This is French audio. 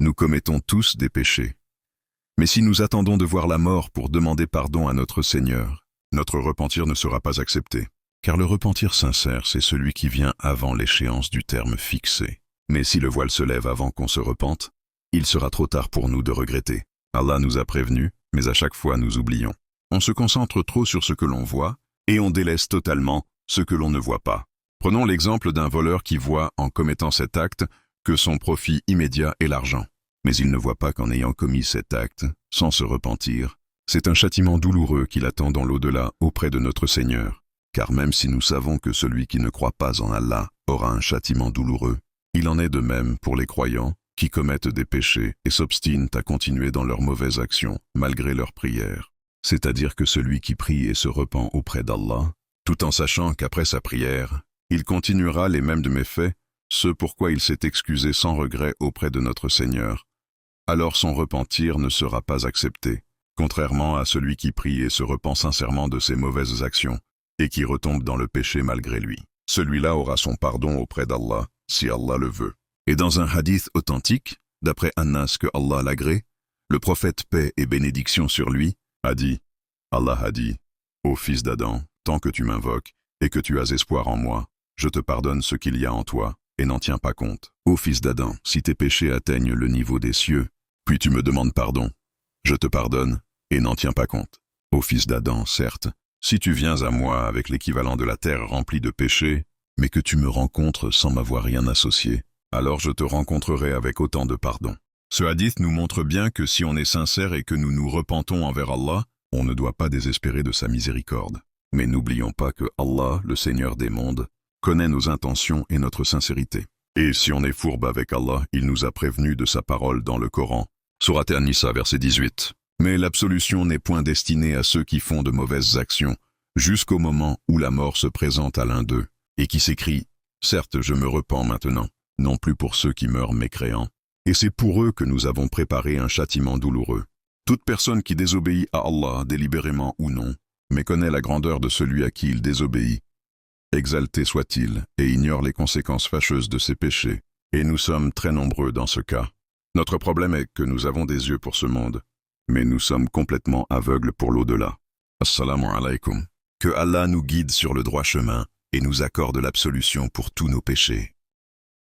Nous commettons tous des péchés. Mais si nous attendons de voir la mort pour demander pardon à notre Seigneur, notre repentir ne sera pas accepté. Car le repentir sincère, c'est celui qui vient avant l'échéance du terme fixé. Mais si le voile se lève avant qu'on se repente, il sera trop tard pour nous de regretter. Allah nous a prévenus, mais à chaque fois nous oublions. On se concentre trop sur ce que l'on voit, et on délaisse totalement ce que l'on ne voit pas. Prenons l'exemple d'un voleur qui voit, en commettant cet acte, que son profit immédiat est l'argent. Mais il ne voit pas qu'en ayant commis cet acte, sans se repentir, c'est un châtiment douloureux qui l'attend dans l'au-delà auprès de notre Seigneur. Car même si nous savons que celui qui ne croit pas en Allah aura un châtiment douloureux, il en est de même pour les croyants qui commettent des péchés et s'obstinent à continuer dans leurs mauvaises actions malgré leurs prières. C'est-à-dire que celui qui prie et se repent auprès d'Allah, tout en sachant qu'après sa prière, il continuera les mêmes de méfaits, ce pourquoi il s'est excusé sans regret auprès de notre Seigneur, alors son repentir ne sera pas accepté, contrairement à celui qui prie et se repent sincèrement de ses mauvaises actions, et qui retombe dans le péché malgré lui. Celui-là aura son pardon auprès d'Allah, si Allah le veut. Et dans un hadith authentique, d'après Anas que Allah l'agrée, le prophète paix et bénédiction sur lui, a dit, Allah a dit, ô fils d'Adam, tant que tu m'invoques, et que tu as espoir en moi, je te pardonne ce qu'il y a en toi, et n'en tiens pas compte. Ô fils d'Adam, si tes péchés atteignent le niveau des cieux, puis tu me demandes pardon, je te pardonne, et n'en tiens pas compte. Ô fils d'Adam, certes, si tu viens à moi avec l'équivalent de la terre remplie de péchés, mais que tu me rencontres sans m'avoir rien associé, alors je te rencontrerai avec autant de pardon. Ce hadith nous montre bien que si on est sincère et que nous nous repentons envers Allah, on ne doit pas désespérer de sa miséricorde. Mais n'oublions pas que Allah, le Seigneur des mondes, connaît nos intentions et notre sincérité. Et si on est fourbe avec Allah, il nous a prévenus de sa parole dans le Coran. Sourate An-Nisa, verset 18. Mais l'absolution n'est point destinée à ceux qui font de mauvaises actions, jusqu'au moment où la mort se présente à l'un d'eux, et qui s'écrie « Certes, je me repens maintenant », non plus pour ceux qui meurent mécréants. Et c'est pour eux que nous avons préparé un châtiment douloureux. Toute personne qui désobéit à Allah, délibérément ou non, méconnaît la grandeur de celui à qui il désobéit. Exalté soit-il, et ignore les conséquences fâcheuses de ses péchés. Et nous sommes très nombreux dans ce cas. Notre problème est que nous avons des yeux pour ce monde, mais nous sommes complètement aveugles pour l'au-delà. Assalamu alaikum. Que Allah nous guide sur le droit chemin et nous accorde l'absolution pour tous nos péchés.